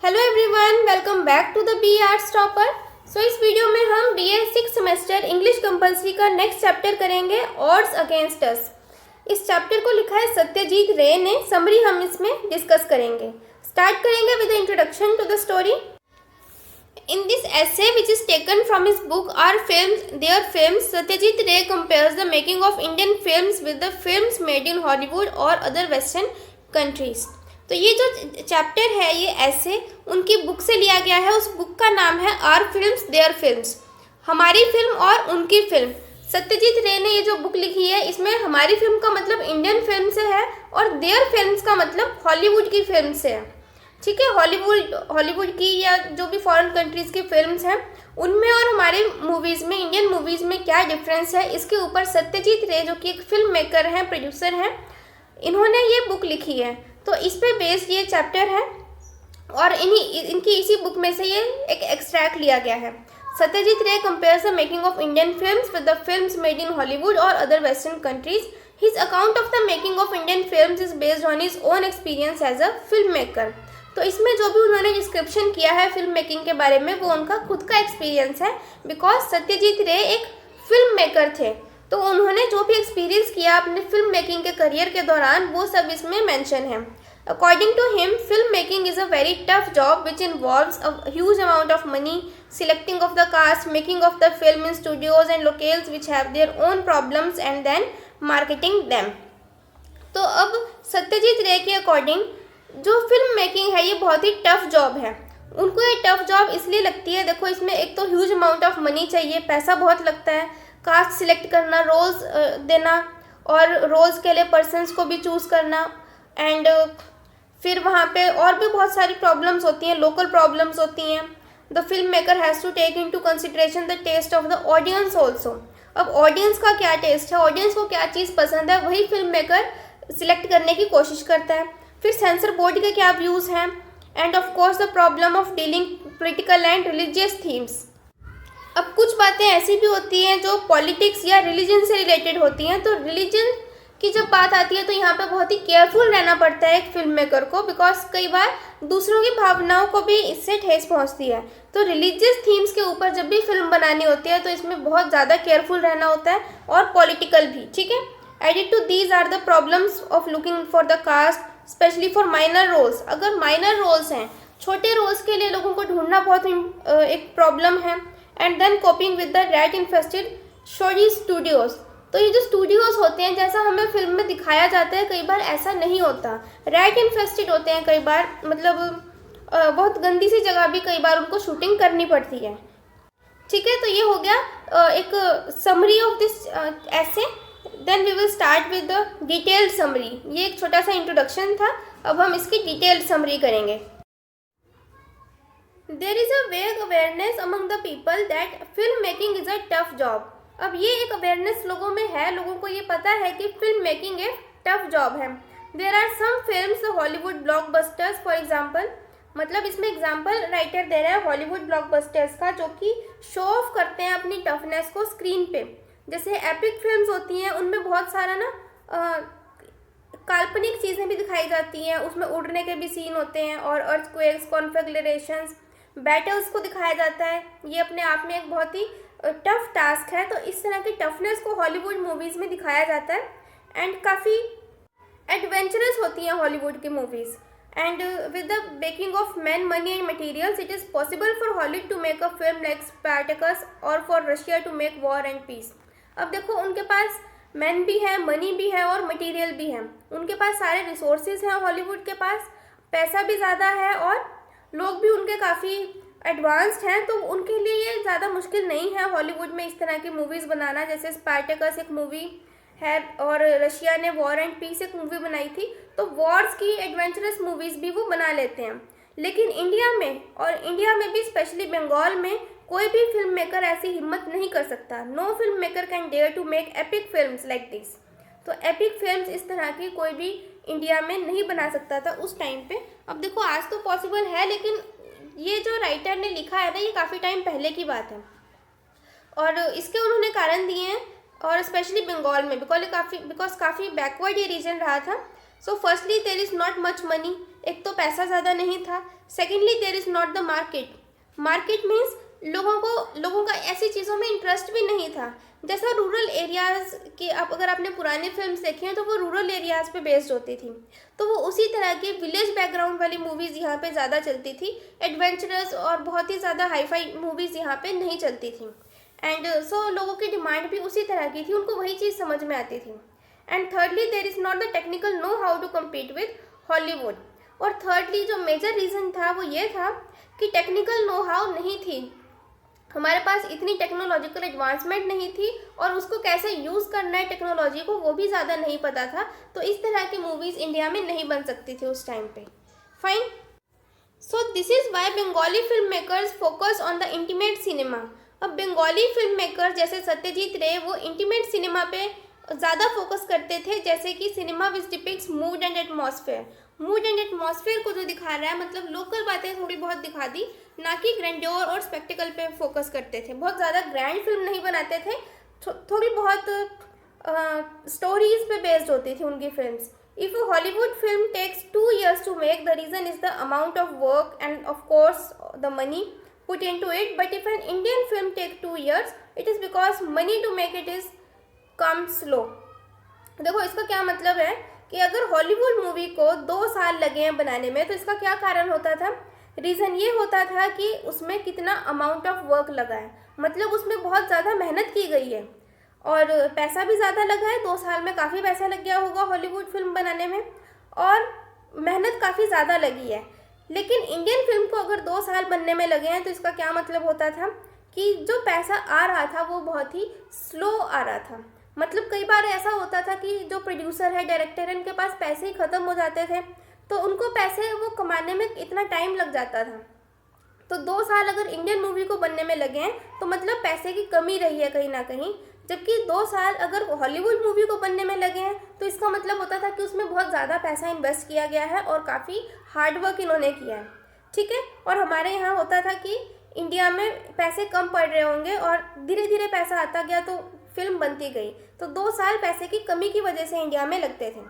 Hello everyone, welcome back to the B arts topper. So इस video में हम BA 6 semester English compulsory का next chapter करेंगे, odds against us. इस chapter को लिखा है सत्यजीत रे ने। समरी हम इसमें डिस्कस करेंगे। स्टार्ट करेंगे with the introduction to the story. In this essay, which is taken from his book Their Films, Satyajit Ray compares the making of Indian films with the films made in Hollywood or other Western countries. तो ये जो chapter है, ये ऐसे उनकी book से लिया गया है। उस बुक का नाम है आर फिल्म्स देयर फिल्म्स, हमारी फिल्म और उनकी फिल्म। सत्यजीत रे ने ये जो बुक लिखी है, इसमें हमारी फिल्म का मतलब इंडियन फिल्म से है और देयर फिल्म्स का मतलब हॉलीवुड की फिल्म से है। ठीक है, हॉलीवुड की या जो भी फॉरेन कंट्रीज़ की फिल्म्स हैं, उनमें और हमारे मूवीज़ में, इंडियन मूवीज़ में क्या डिफरेंस है, इसके ऊपर सत्यजीत रे जो कि एक फिल्म मेकर हैं, प्रोड्यूसर हैं, इन्होंने ये बुक लिखी है। तो इस पे बेस्ड ये चैप्टर है और इनकी इसी बुक में से ये एक एक्सट्रैक्ट लिया गया है। Satyajit Ray compares the making of Indian films with the films made in Hollywood और other western countries. His account of the making of Indian films is based on his own experience as a film maker. तो इसमें जो भी उन्होंने description किया है film making के बारे में, वो उनका खुद का एक्सपीरियंस है, बिकॉज सत्यजीत रे एक फिल्म मेकर थे। तो उन्होंने जो भी एक्सपीरियंस किया अपने फिल्म मेकिंग के करियर के दौरान, वो सब इसमें मेंशन है। According to him, film making is a very tough job which involves a huge amount of money, selecting of the cast, making of the film in studios and locales which have their own problems and then marketing them. तो अब सत्यजीत रे के according जो film making है, ये बहुत ही tough job है। उनको ये टफ जॉब इसलिए लगती है, देखो इसमें एक तो ह्यूज अमाउंट ऑफ मनी चाहिए, पैसा बहुत लगता है, कास्ट सिलेक्ट करना, रोल्स देना और रोल्स के लिए पर्सन्स को भी चूज़ करना, एंड फिर वहाँ पे और भी बहुत सारी प्रॉब्लम्स होती हैं, लोकल प्रॉब्लम्स होती हैं। The film maker has to take into consideration the taste of the audience also. अब ऑडियंस का क्या टेस्ट है, ऑडियंस को क्या चीज़ पसंद है, वही फिल्म मेकर सिलेक्ट करने की कोशिश करता है। फिर सेंसर बोर्ड के क्या व्यूज़ हैं, and of course the problem of dealing political and religious themes. अब कुछ बातें ऐसी भी होती हैं जो पॉलिटिक्स या रिलीजन से रिलेटेड होती हैं। तो रिलीजन की जब बात आती है, तो यहाँ पे बहुत ही केयरफुल रहना पड़ता है एक फिल्म मेकर को, बिकॉज कई बार दूसरों की भावनाओं को भी इससे ठेस पहुँचती है। तो रिलीजियस थीम्स के ऊपर जब भी फिल्म बनानी होती है, तो इसमें बहुत ज़्यादा केयरफुल रहना होता है, और पॉलिटिकल भी। ठीक है, added to these are the problems of looking for the cast, specially for minor roles. अगर माइनर रोल्स हैं, छोटे रोल्स के लिए लोगों को ढूंढना बहुत एक प्रॉब्लम है। And then coping with the rat infested Shorey studios. तो ये जो स्टूडियोज होते हैं, जैसा हमें फिल्म में दिखाया जाता है, कई बार ऐसा नहीं होता, रैट इन्फेस्टेड होते हैं कई बार, मतलब बहुत गंदी सी जगह भी कई बार उनको शूटिंग करनी पड़ती है। ठीक है, तो ये हो गया एक summary of this essay. Then we will start with the detailed summary. ये एक छोटा सा इंट्रोडक्शन था, अब हम इसकी डिटेल्ड समरी करेंगे। There is a vague awareness among the people that film making is a tough job. अब ये एक अवेयरनेस लोगों में है, लोगों को ये पता है कि फिल्म मेकिंग एक टफ जॉब है। There are some films Hollywood blockbusters for example, मतलब इसमें एग्जाम्पल राइटर दे रहा है हॉलीवुड ब्लॉकबस्टर्स का, जो कि शो ऑफ करते हैं अपनी टफनेस को स्क्रीन पे। जैसे एपिक फिल्म्स होती हैं, उनमें बहुत सारा ना काल्पनिक चीज़ें भी दिखाई जाती हैं, उसमें उड़ने के भी सीन होते हैं, और अर्थक्वेक्स, कॉन्फ्लैग्रेशंस, बैटल्स को दिखाया जाता है। ये अपने आप में एक बहुत ही टफ टास्क है। तो इस तरह की टफनेस को हॉलीवुड मूवीज़ में दिखाया जाता है, एंड काफ़ी एडवेंचरस होती हैं हॉलीवुड की movies. And with the backing of man, money and materials, it is possible for Hollywood to make a film like Spartacus और for Russia to make war and peace. अब देखो, उनके पास man भी है, money भी है और मटेरियल भी है, उनके पास सारे रिसोर्सेज हैं, हॉलीवुड के पास पैसा भी ज़्यादा है और लोग भी उनके काफ़ी एडवांस्ड हैं। तो उनके लिए ये ज़्यादा मुश्किल नहीं है हॉलीवुड में इस तरह की मूवीज़ बनाना। जैसे स्पार्टकस एक मूवी है, और रशिया ने वॉर एंड पीस एक मूवी बनाई थी, तो वॉर्स की एडवेंचरस मूवीज़ भी वो बना लेते हैं। लेकिन इंडिया में, और इंडिया में भी स्पेशली बंगाल में, कोई भी फिल्म मेकर ऐसी हिम्मत नहीं कर सकता। No film maker can dare to make epic films like this. तो एपिक फिल्म्स इस तरह की कोई भी इंडिया में नहीं बना सकता था उस टाइम पे। अब देखो, आज तो पॉसिबल है, लेकिन ये जो राइटर ने लिखा है ना, ये काफ़ी टाइम पहले की बात है, और इसके उन्होंने कारण दिए हैं, और स्पेशली बंगाल में, बिकॉज काफ़ी बैकवर्ड ये रीजन रहा था। So firstly there is not much money, एक तो पैसा ज़्यादा नहीं था. Secondly there is not the market. Market means लोगों का ऐसी चीज़ों में इंटरेस्ट भी नहीं था. जैसा रूरल एरियाज़ की अगर आपने पुरानी फिल्म्स देखी हैं तो वो रूरल एरियाज़ पे बेस्ड होती थी, तो वो उसी तरह की विलेज बैकग्राउंड वाली मूवीज़ यहाँ पे ज़्यादा चलती थी. एडवेंचरस और बहुत ही ज़्यादा हाईफाई मूवीज़ यहाँ पे नहीं चलती थी. एंड सो लोगों की डिमांड भी उसी तरह की थी, उनको वही चीज़ समझ में आती थी. And thirdly there is not the technical know how to compete with Hollywood. और थर्डली जो मेजर रीज़न था वो ये था कि टेक्निकल नो हाउ नहीं थी, हमारे पास इतनी टेक्नोलॉजिकल एडवांसमेंट नहीं थी और उसको कैसे यूज़ करना है टेक्नोलॉजी को वो भी ज़्यादा नहीं पता था. तो इस तरह की मूवीज़ इंडिया में नहीं बन सकती थी उस टाइम पे. Fine. So this is why Bengali film makers focus on the intimate cinema. अब बंगाली फिल्म मेकर जैसे सत्यजीत रे वो इंटीमेट सिनेमा पे ज़्यादा फोकस करते थे, जैसे कि cinema which depicts mood and atmosphere. Mood and atmosphere को जो दिखा रहा है, मतलब लोकल बातें थोड़ी बहुत दिखा दी, ना कि ग्रैंड्योर और स्पेक्टिकल पे फोकस करते थे. बहुत ज़्यादा ग्रैंड फिल्म नहीं बनाते थे, थोड़ी बहुत स्टोरीज पे बेस्ड होती थी उनकी films. If a Hollywood film takes 2 years to make, the reason is the amount of work and of course the money put into it. But if an Indian film take 2 years, it is because money to make it is come slow. देखो इसका क्या मतलब है कि अगर Hollywood movie को 2 साल लगे हैं बनाने में, तो इसका क्या कारण होता था? रीज़न ये होता था कि उसमें कितना अमाउंट ऑफ वर्क लगा है, मतलब उसमें बहुत ज़्यादा मेहनत की गई है और पैसा भी ज़्यादा लगा है. 2 साल में काफ़ी पैसा लग गया होगा हॉलीवुड फिल्म बनाने में और मेहनत काफ़ी ज़्यादा लगी है. लेकिन इंडियन फिल्म को अगर 2 साल बनने में लगे हैं तो इसका क्या मतलब होता था कि जो पैसा आ रहा था वो बहुत ही स्लो आ रहा था. मतलब कई बार ऐसा होता था कि जो प्रोड्यूसर है, डायरेक्टर है, इनके पास पैसे ही ख़त्म हो जाते थे, तो उनको पैसे वो कमाने में इतना टाइम लग जाता था. तो 2 साल अगर इंडियन मूवी को बनने में लगे हैं तो मतलब पैसे की कमी रही है कहीं ना कहीं. जबकि 2 साल अगर हॉलीवुड मूवी को बनने में लगे हैं तो इसका मतलब होता था कि उसमें बहुत ज़्यादा पैसा इन्वेस्ट किया गया है और काफ़ी हार्ड वर्क इन्होंने किया है. ठीक है. और हमारे यहाँ होता था कि इंडिया में पैसे कम पड़ रहे होंगे और धीरे धीरे पैसा आता गया तो फिल्म बनती गई. तो 2 साल पैसे की कमी की वजह से इंडिया में लगते थे.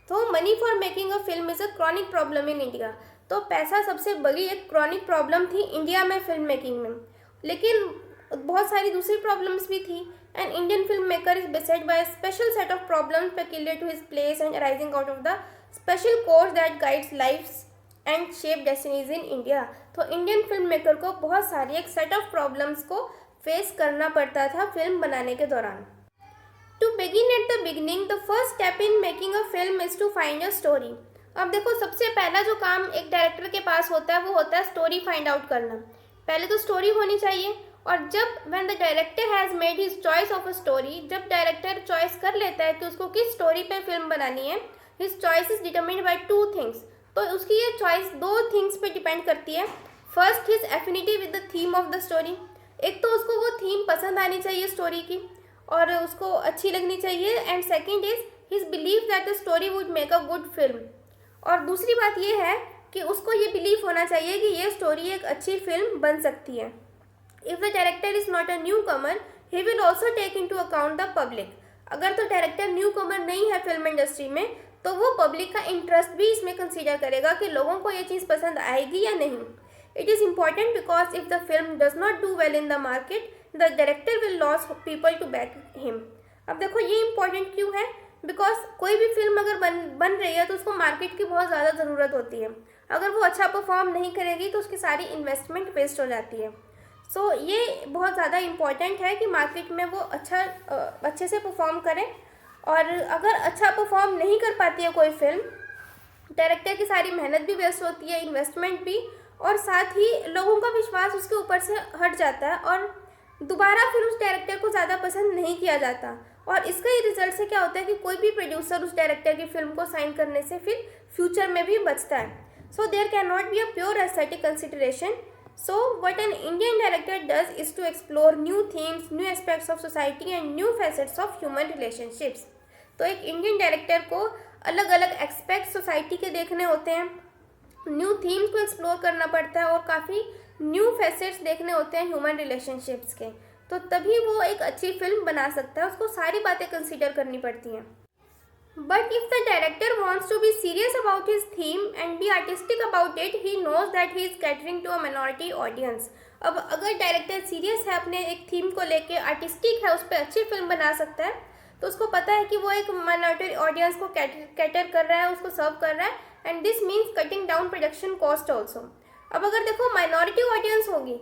तो money for making a film is a chronic problem in India. तो पैसा सबसे बड़ी एक क्रॉनिक प्रॉब्लम थी इंडिया में फिल्म मेकिंग में. लेकिन बहुत सारी दूसरी प्रॉब्लम्स भी थी. An Indian film maker is beset by a special set of problems peculiar to his place and arising out of the special course that guides lives and shape destinies in India. तो Indian film maker को बहुत सारी एक set of problems को face करना पड़ता था film बनाने के दौरान. To begin at the beginning, the first step in making a film is to find a story. अब देखो सबसे पहला जो काम एक डायरेक्टर के पास होता है वो होता है स्टोरी फाइंड आउट करना. पहले तो स्टोरी होनी चाहिए. और जब when the director has made his choice of a story, जब डायरेक्टर चॉइस कर लेता है कि उसको किस स्टोरी पे फिल्म बनानी है, his choice is determined bye 2 things. तो उसकी ये चॉइस 2 थिंग्स पे डिपेंड करती है. First, his affinity with the theme of the story. एक तो उसको वो थीम पसंद आनी चाहिए स्टोरी की और उसको अच्छी लगनी चाहिए. And second is his believe that the story would make a good film. और दूसरी बात ये है कि उसको ये बिलीव होना चाहिए कि ये स्टोरी एक अच्छी फिल्म बन सकती है. If the director is not a newcomer, he will also take into account the public. अगर तो डायरेक्टर न्यूकमर नहीं है फिल्म इंडस्ट्री में तो वो पब्लिक का इंटरेस्ट भी इसमें कंसीडर करेगा कि लोगों को ये चीज़ पसंद आएगी या नहीं. It is important because if the film does not do well in the market, the director will lose people to back him. अब देखो ये इंपॉर्टेंट क्यों है? बिकॉज कोई भी फिल्म अगर बन रही है तो उसको मार्केट की बहुत ज़्यादा ज़रूरत होती है. अगर वो अच्छा परफॉर्म नहीं करेगी तो उसकी सारी इन्वेस्टमेंट वेस्ट हो जाती है. सो ये बहुत ज़्यादा इम्पॉर्टेंट है कि मार्केट में वो अच्छे से परफॉर्म करें. और अगर अच्छा परफॉर्म नहीं कर पाती है कोई फिल्म, डायरेक्टर की सारी मेहनत भी वेस्ट होती है, इन्वेस्टमेंट भी, और साथ ही लोगों का विश्वास उसके ऊपर से हट जाता है और दोबारा फिर उस डायरेक्टर को ज़्यादा पसंद नहीं किया जाता. और इसका ही रिजल्ट से क्या होता है कि कोई भी प्रोड्यूसर उस डायरेक्टर की फिल्म को साइन करने से फिर फ्यूचर में भी बचता है. So there can not be a pure aesthetic consideration. So what an Indian director does is to explore new themes, new aspects of society and new facets of human relationships. तो एक Indian director को अलग अलग aspect society के देखने होते हैं, new themes को एक्सप्लोर करना पड़ता है और काफ़ी न्यू फैसेट्स देखने होते हैं ह्यूमन रिलेशनशिप्स के. तो तभी वो एक अच्छी फिल्म बना सकता है, उसको सारी बातें कंसीडर करनी पड़ती हैं. But if the director wants to be serious about his theme and be artistic about it, he knows that he is catering to a minority audience. अब अगर डायरेक्टर सीरियस है अपने एक थीम को लेके, आर्टिस्टिक है, उस पर अच्छी फिल्म बना सकता है, तो उसको पता है कि वो एक माइनॉरिटी ऑडियंस को कैटर कर रहा है, उसको सर्व कर रहा है, and this means cutting down production cost also. अब अगर देखो माइनॉरिटी ऑडियंस होगी,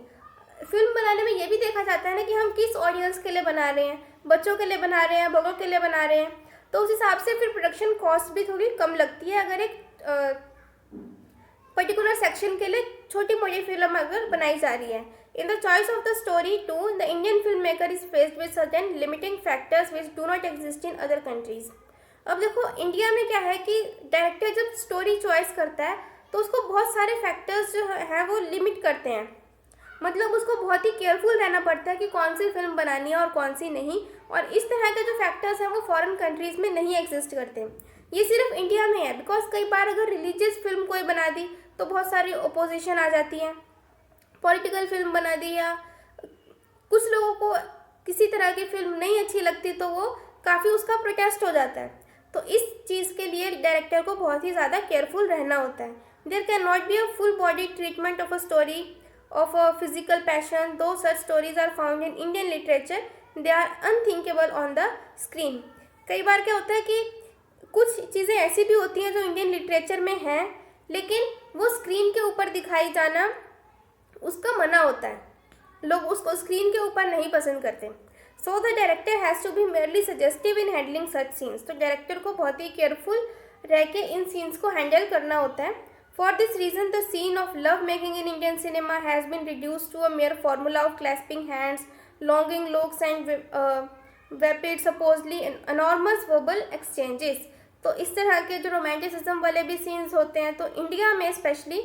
फिल्म बनाने में ये भी देखा जाता है ना कि हम किस ऑडियंस के लिए बना रहे हैं, बच्चों के लिए बना रहे हैं, बड़ों के लिए बना रहे हैं, तो उस हिसाब से फिर प्रोडक्शन कॉस्ट भी थोड़ी कम लगती है अगर एक पर्टिकुलर सेक्शन के लिए छोटी मोटी फिल्म अगर बनाई जा रही है. In the choice of the story too, the Indian film maker is faced with certain limiting factors which do not exist in other countries. अब देखो इंडिया में क्या है कि डायरेक्टर जब स्टोरी चॉइस करता है तो उसको बहुत सारे फैक्टर्स जो है वो लिमिट करते हैं. मतलब उसको बहुत ही केयरफुल रहना पड़ता है कि कौन सी फिल्म बनानी है और कौन सी नहीं. और इस तरह के जो फैक्टर्स हैं वो फॉरेन कंट्रीज़ में नहीं एग्जिस्ट करते, ये सिर्फ इंडिया में है. बिकॉज कई बार अगर रिलीजियस फिल्म कोई बना दी तो बहुत सारी ओपोजिशन आ जाती है. पॉलिटिकल फिल्म बना दी या कुछ लोगों को किसी तरह की फिल्म नहीं अच्छी लगती तो वो काफ़ी उसका प्रोटेस्ट हो जाता है. तो इस चीज़ के लिए डायरेक्टर को बहुत ही ज़्यादा केयरफुल रहना होता है. There can not be a full body treatment of a story of a physical passion, though such stories are found in Indian literature, they are unthinkable on the screen. कई बार क्या होता है कि कुछ चीज़ें ऐसी भी होती हैं जो इंडियन लिटरेचर में हैं, लेकिन वो स्क्रीन के ऊपर दिखाई जाना उसका मना होता है, लोग उसको स्क्रीन के ऊपर नहीं पसंद करते. So the director has to be merely suggestive in handling such scenes. तो डायरेक्टर को बहुत ही केयरफुल रह के इन सीन्स को हैंडल करना होता है. For this reason, the scene of love making in Indian cinema has been reduced to a mere formula of clasping hands, longing looks, and vapid, supposedly enormous verbal exchanges. तो इस तरह के जो romanticism वाले भी सीन्स होते हैं तो इंडिया में स्पेशली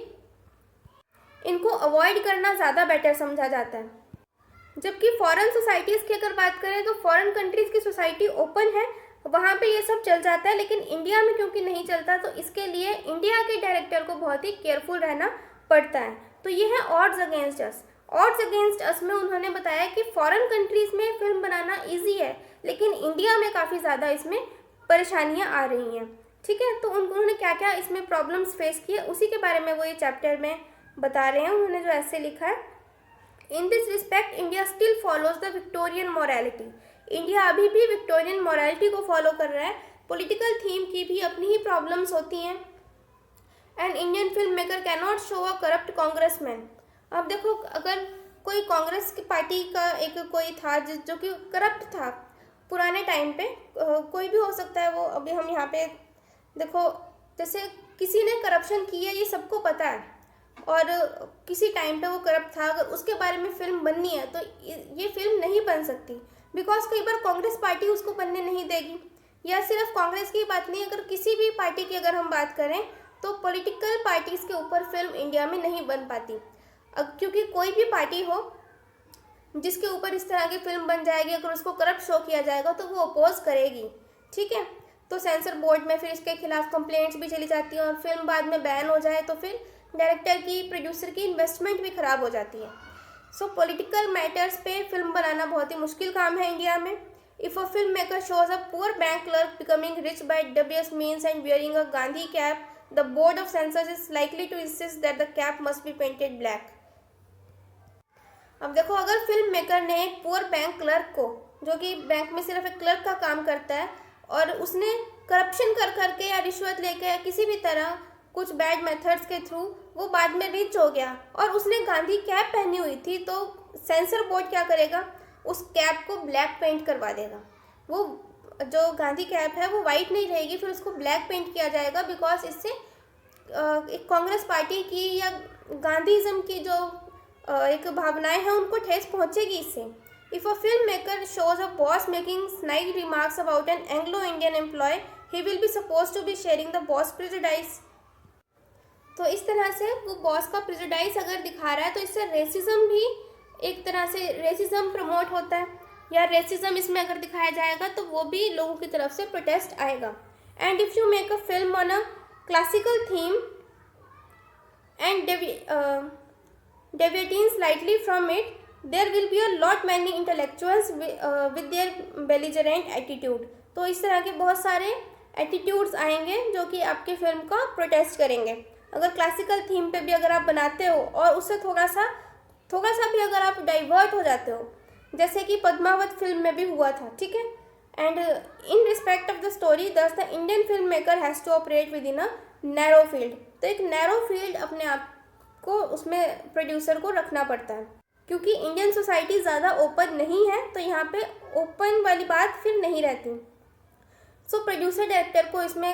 इनको अवॉइड करना ज़्यादा बेटर समझा जाता है. जबकि फॉरेन सोसाइटीज़ की अगर बात करें तो फॉरेन कंट्रीज़ की सोसाइटी ओपन है, वहाँ पे ये सब चल जाता है, लेकिन इंडिया में क्योंकि नहीं चलता तो इसके लिए इंडिया के डायरेक्टर को बहुत ही केयरफुल रहना पड़ता है. तो ये है ऑड्स अगेंस्ट अस. ऑड्स अगेंस्ट अस में उन्होंने बताया कि फॉरेन कंट्रीज़ में फिल्म बनाना इजी है, लेकिन इंडिया में काफ़ी ज़्यादा इसमें परेशानियाँ आ रही हैं. ठीक है, तो उन्होंने क्या क्या इसमें प्रॉब्लम्स फेस किए उसी के बारे में वो ये चैप्टर में बता रहे हैं. उन्होंने जो ऐसे लिखा है, in this respect India still follows the Victorian morality. India अभी भी विक्टोरियन मोरालिटी को फॉलो कर रहा है. पॉलिटिकल थीम की भी अपनी ही प्रॉब्लम्स होती हैं. And Indian film maker can not show a corrupt congressman. अब देखो अगर कोई कांग्रेस की पार्टी का एक कोई था जो कि करप्ट था पुराने टाइम पे, कोई भी हो सकता है वो. अभी हम यहाँ पे देखो जैसे किसी ने करप्शन की है ये सबको पता है और किसी टाइम पे वो करप्ट था, अगर उसके बारे में फिल्म बननी है तो ये फिल्म नहीं बन सकती. बिकॉज कई बार कांग्रेस पार्टी उसको बनने नहीं देगी. या सिर्फ कांग्रेस की बात नहीं, अगर किसी भी पार्टी की अगर हम बात करें तो पॉलिटिकल पार्टीज़ के ऊपर फिल्म इंडिया में नहीं बन पाती. क्योंकि कोई भी पार्टी हो जिसके ऊपर इस तरह की फिल्म बन जाएगी, अगर उसको करप्ट शो किया जाएगा तो वो अपोज करेगी. ठीक है, तो सेंसर बोर्ड में फिर इसके खिलाफ कंप्लेंट्स भी चली जाती हैं और फिल्म बाद में बैन हो जाए तो फिर डायरेक्टर की, प्रोड्यूसर की इन्वेस्टमेंट भी ख़राब हो जाती है. सो पॉलिटिकल मैटर्स पे फिल्म बनाना बहुत ही मुश्किल काम है इंडिया में. If a film maker shows a poor bank clerk becoming rich by dubious means and wearing a Gandhi cap, the board of censors is likely to insist that the cap must be painted black. अब देखो अगर film maker ने एक poor bank clerk को, जो कि bank में सिर्फ एक क्लर्क का काम करता है, और उसने करप्शन कर करके या रिश्वत लेके या किसी भी तरह कुछ बैड मेथड्स के थ्रू वो बाद में रिच हो गया और उसने गांधी कैप पहनी हुई थी, तो सेंसर बोर्ड क्या करेगा, उस कैप को ब्लैक पेंट करवा देगा. वो जो गांधी कैप है वो वाइट नहीं रहेगी, फिर उसको ब्लैक पेंट किया जाएगा. बिकॉज इससे एक कांग्रेस पार्टी की या गांधीज़म की जो एक भावनाएं हैं उनको ठेस पहुंचेगी इससे. If a film maker shows a boss making snide remarks about an Anglo Indian employee, he will be supposed to be sharing the boss prejudice. तो इस तरह से वो बॉस का प्रेजुडाइज अगर दिखा रहा है तो इससे रेसिज्म भी, एक तरह से रेसिज्म प्रमोट होता है, या रेसिज्म इसमें अगर दिखाया जाएगा तो वो भी लोगों की तरफ से प्रोटेस्ट आएगा. And if you make a film on a classical theme and deviating slightly from it, there will be a lot many intellectuals with their belligerent attitude. तो इस तरह के बहुत सारे एटीट्यूड्स आएंगे जो कि आपकी फिल्म का प्रोटेस्ट करेंगे। अगर क्लासिकल थीम पे भी अगर आप बनाते हो और उससे थोड़ा सा भी अगर आप डाइवर्ट हो जाते हो, जैसे कि पद्मावत फिल्म में भी हुआ था, ठीक है। And in respect of the story thus the Indian film maker has to operate within a narrow field. तो एक नैरो फील्ड अपने आप को उसमें प्रोड्यूसर को रखना पड़ता है, क्योंकि इंडियन सोसाइटी ज़्यादा ओपन नहीं है, तो यहाँ पे ओपन वाली बात फिर नहीं रहती। सो प्रोड्यूसर डायरेक्टर को इसमें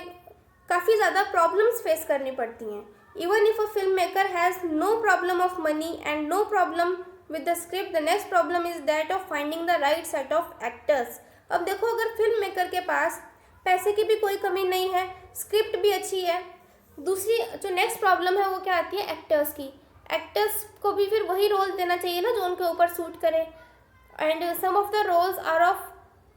काफ़ी ज़्यादा प्रॉब्लम्स फेस करनी पड़ती हैं। Even if a film maker has no problem of money and no problem with the script, the next problem is that of finding the right set of actors. अब देखो, अगर फिल्म मेकर के पास पैसे की भी कोई कमी नहीं है, स्क्रिप्ट भी अच्छी है, दूसरी जो नेक्स्ट प्रॉब्लम है वो क्या आती है, एक्टर्स की। एक्टर्स को भी फिर वही रोल देना चाहिए ना जो उनके ऊपर सूट करे। And some of the roles are of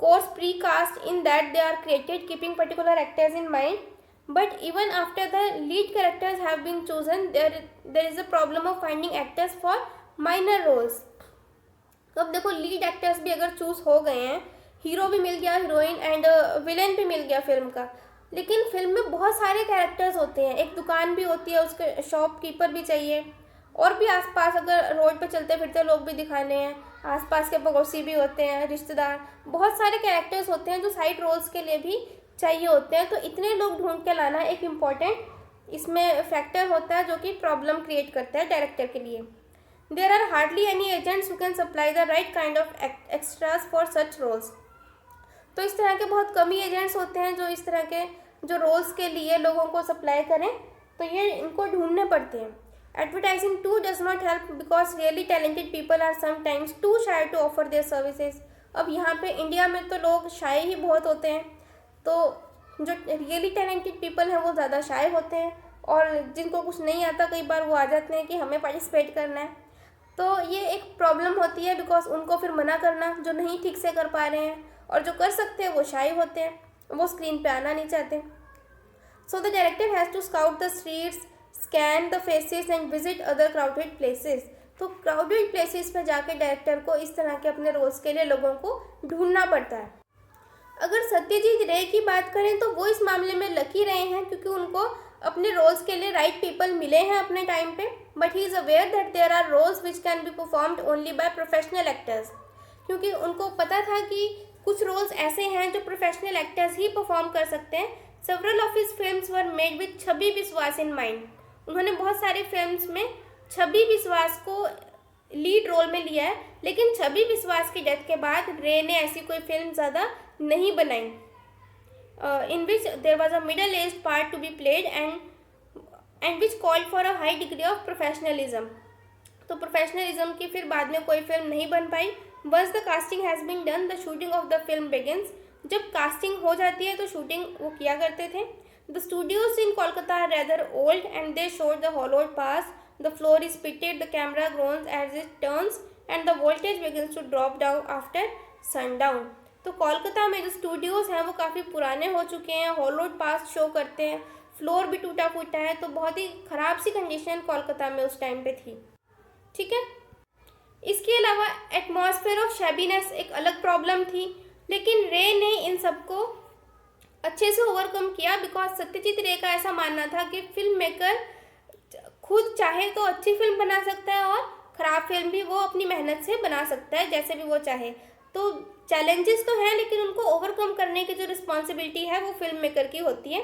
course pre-cast in that they are created keeping particular actors in mind, but even after the lead characters have been chosen, there is a problem of finding actors for minor roles. तो अब देखो, lead actors भी अगर choose हो गए हैं, hero भी मिल गया, हीरोइन एंड विलेन भी मिल गया फिल्म का, लेकिन फिल्म में बहुत सारे कैरेक्टर्स होते हैं। एक दुकान भी होती है, उसके शॉपकीपर भी चाहिए, और भी आसपास अगर रोड पे चलते फिरते लोग भी दिखाने हैं, आसपास के पड़ोसी भी होते हैं, रिश्तेदार, बहुत सारे कैरेक्टर्स होते हैं जो साइड रोल्स के लिए भी चाहिए होते हैं। तो इतने लोग ढूंढ के लाना एक इम्पॉर्टेंट इसमें फैक्टर होता है जो कि प्रॉब्लम क्रिएट करता है डायरेक्टर के लिए। There are hardly any agents who can supply the right kind of extras for such roles. तो इस तरह के बहुत कम ही एजेंट्स होते हैं जो इस तरह के जो रोल्स के लिए लोगों को सप्लाई करें, तो ये इनको ढूंढने पड़ते हैं। Advertising too does not help because really talented people are sometimes too shy to offer their services. अब यहाँ पे इंडिया में तो लोग शाय ही बहुत होते हैं, तो जो रियली टैलेंटेड पीपल हैं वो ज़्यादा शाय होते हैं, और जिनको कुछ नहीं आता कई बार वो आ जाते हैं कि हमें पार्टिसिपेट करना है। तो ये एक प्रॉब्लम होती है, बिकॉज उनको फिर मना करना जो नहीं ठीक से कर पा रहे हैं, और जो कर सकते हैं वो शाय होते हैं, वो स्क्रीन पे आना नहीं चाहते। So the director has to scout the streets, scan the faces and visit other crowded places. तो क्राउडेड प्लेसेस पर जाके डायरेक्टर को इस तरह के अपने रोल्स के लिए लोगों को ढूंढना पड़ता है। अगर सत्यजीत रे की बात करें तो वो इस मामले में लकी रहे हैं, क्योंकि उनको अपने रोल्स के लिए राइट पीपल मिले हैं अपने टाइम पे, but he is aware that there are roles which can be performed only by professional actors. क्योंकि उनको पता था कि कुछ रोल्स ऐसे हैं जो प्रोफेशनल एक्टर्स ही परफॉर्म कर सकते हैं। Several of his films were made with Chhabi Biswas in mind. उन्होंने बहुत सारी फिल्म्स में छवि विश्वास को लीड रोल में लिया है, लेकिन छवि विश्वास की डेथ के बाद रे ने ऐसी कोई फिल्म ज़्यादा नहीं बनाई in which there was a middle aged part to be played and which called for a high degree of professionalism. तो प्रोफेशनलिज्म की फिर बाद में कोई फिल्म नहीं बन पाई। Once the casting has been done the shooting of the film begins. जब कास्टिंग हो जाती है तो शूटिंग वो किया करते थे। The studios in Kolkata are rather old and they showed the hollowed parts. The floor is pitted, the camera groans as it turns and the voltage begins to drop down after sundown. तो कोलकाता में जो Studios हैं वो काफ़ी पुराने हो चुके हैं, हॉलोड पार्ट्स शो करते हैं, फ्लोर भी टूटा फूटा है, तो बहुत ही ख़राब सी कंडीशन कोलकाता में उस टाइम पे थी, ठीक है। इसके अलावा एटमॉस्फेयर ऑफ शैबीनेस एक अलग प्रॉब्लम थी, लेकिन रे ने इन सबको अच्छे से ओवरकम किया, बिकॉज सत्यजीत रे का ऐसा मानना था कि फिल्म मेकर खुद चाहे तो अच्छी फिल्म बना सकता है और ख़राब फिल्म भी वो अपनी मेहनत से बना सकता है जैसे भी वो चाहे। तो चैलेंजेस तो हैं, लेकिन उनको ओवरकम करने की जो रिस्पॉन्सिबिलिटी है वो फिल्म मेकर की होती है।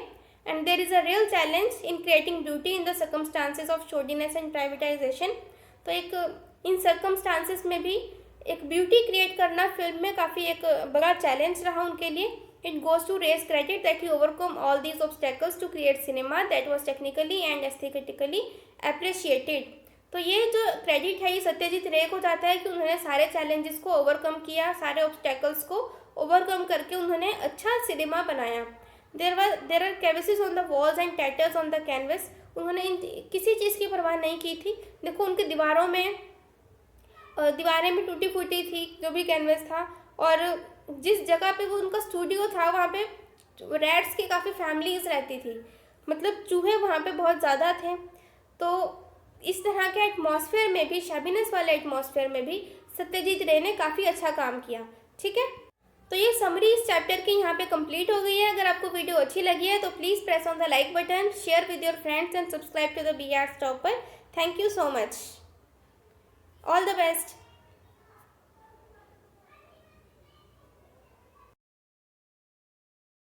And there is a real challenge in creating beauty in the circumstances of shoddiness and privatisation. तो एक इन सर्कमस्टांसेस में भी एक ब्यूटी क्रिएट करना फिल्म में काफ़ी एक बड़ा चैलेंज रहा उनके लिए। It goes to Ray's credit that he overcome all these obstacles to create cinema that was technically and aesthetically appreciated. तो ये जो क्रेडिट है ये सत्यजीत रे को जाता है कि उन्होंने सारे चैलेंजेस को ओवरकम किया, सारे ऑब्स्टेकल्स को ओवरकम करके उन्होंने अच्छा सिनेमा बनाया। There are crevices on the walls and tatters on the canvas. उन्होंने किसी चीज़ की परवाह नहीं की थी। देखो उनकी दीवारें में टूटी फूटी थी जो भी कैनवस था, और जिस जगह पे वो उनका स्टूडियो था वहाँ पे रैट्स की काफ़ी फैमिलीज रहती थी, मतलब चूहे वहाँ पे बहुत ज़्यादा थे। तो इस तरह के एटमॉस्फेयर में भी, शैबीनेस वाले एटमॉस्फेयर में भी सत्यजीत रे ने काफ़ी अच्छा काम किया, ठीक है। तो ये समरी इस चैप्टर की यहाँ पे कंप्लीट हो गई है। अगर आपको वीडियो अच्छी लगी है तो please press on the like button, share with your friends and subscribe to the B arts Topper. Thank you so much. All the best.